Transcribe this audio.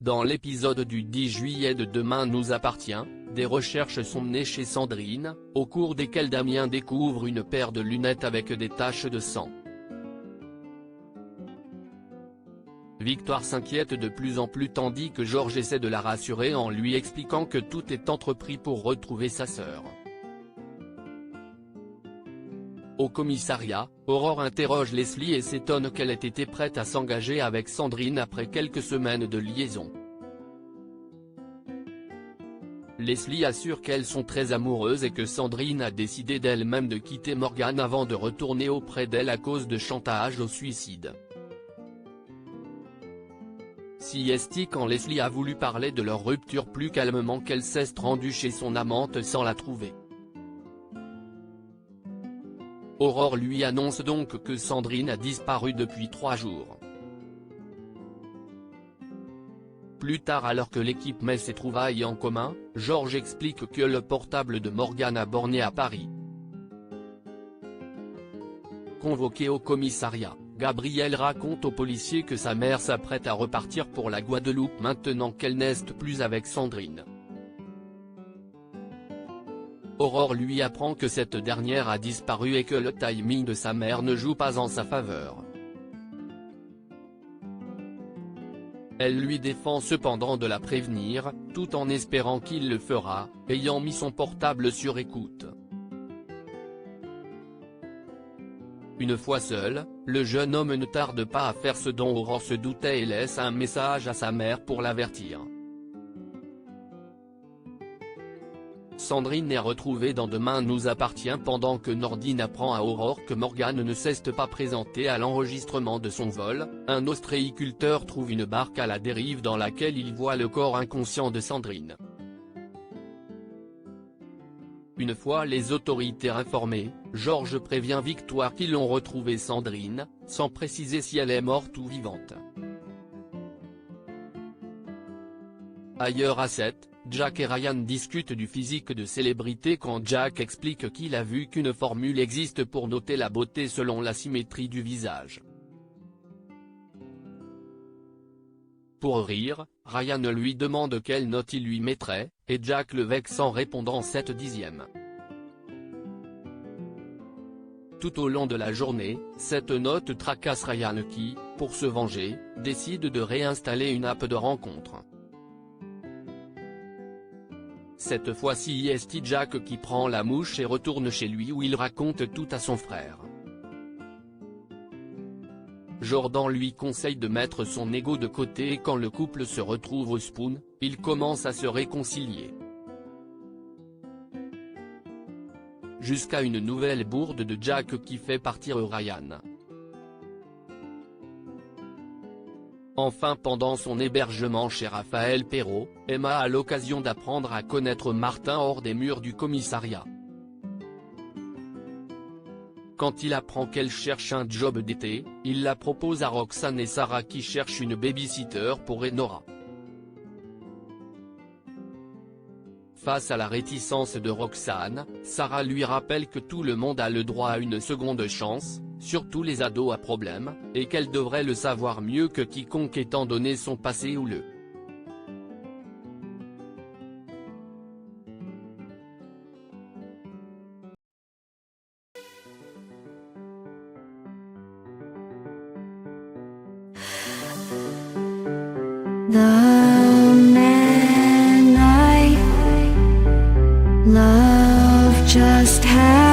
Dans l'épisode du 10 juillet de Demain nous appartient, des recherches sont menées chez Sandrine, au cours desquelles Damien découvre une paire de lunettes avec des taches de sang. Victoire s'inquiète de plus en plus tandis que Georges essaie de la rassurer en lui expliquant que tout est entrepris pour retrouver sa sœur. Au commissariat, Aurore interroge Leslie et s'étonne qu'elle ait été prête à s'engager avec Sandrine après quelques semaines de liaison. Leslie assure qu'elles sont très amoureuses et que Sandrine a décidé d'elle-même de quitter Morgane avant de retourner auprès d'elle à cause de chantage au suicide. Si est quand Leslie a voulu parler de leur rupture plus calmement qu'elle s'est rendue chez son amante sans la trouver. Aurore lui annonce donc que Sandrine a disparu depuis 3 jours. Plus tard alors que l'équipe met ses trouvailles en commun, Georges explique que le portable de Morgane a borné à Paris. Convoqué au commissariat, Gabriel raconte aux policiers que sa mère s'apprête à repartir pour la Guadeloupe maintenant qu'elle n'est plus avec Sandrine. Aurore lui apprend que cette dernière a disparu et que le timing de sa mère ne joue pas en sa faveur. Elle lui défend cependant de la prévenir, tout en espérant qu'il le fera, ayant mis son portable sur écoute. Une fois seul, le jeune homme ne tarde pas à faire ce dont Aurore se doutait et laisse un message à sa mère pour l'avertir. Sandrine est retrouvée dans Demain nous appartient pendant que Nordine apprend à Aurore que Morgane ne s'est pas présentée à l'enregistrement de son vol. Un ostréiculteur trouve une barque à la dérive dans laquelle il voit le corps inconscient de Sandrine. Une fois les autorités informées, Georges prévient Victoire qu'ils ont retrouvé Sandrine, sans préciser si elle est morte ou vivante. Ailleurs à 7, Jack et Ryan discutent du physique de célébrité quand Jack explique qu'il a vu qu'une formule existe pour noter la beauté selon la symétrie du visage. Pour rire, Ryan lui demande quelle note il lui mettrait, et Jack le vexe en répondant 7/10. Tout au long de la journée, cette note tracasse Ryan qui, pour se venger, décide de réinstaller une app de rencontre. Cette fois-ci c'est Jack qui prend la mouche et retourne chez lui où il raconte tout à son frère. Jordan lui conseille de mettre son ego de côté et quand le couple se retrouve au Spoon, ils commencent à se réconcilier. Jusqu'à une nouvelle bourde de Jack qui fait partir Ryan. Enfin pendant son hébergement chez Raphaël Perrault, Emma a l'occasion d'apprendre à connaître Martin hors des murs du commissariat. Quand il apprend qu'elle cherche un job d'été, il la propose à Roxane et Sarah qui cherchent une babysitter pour Enora. Face à la réticence de Roxane, Sarah lui rappelle que tout le monde a le droit à une seconde chance, surtout les ados à problème, et qu'elle devrait le savoir mieux que quiconque étant donné son passé houleux. The man I love just had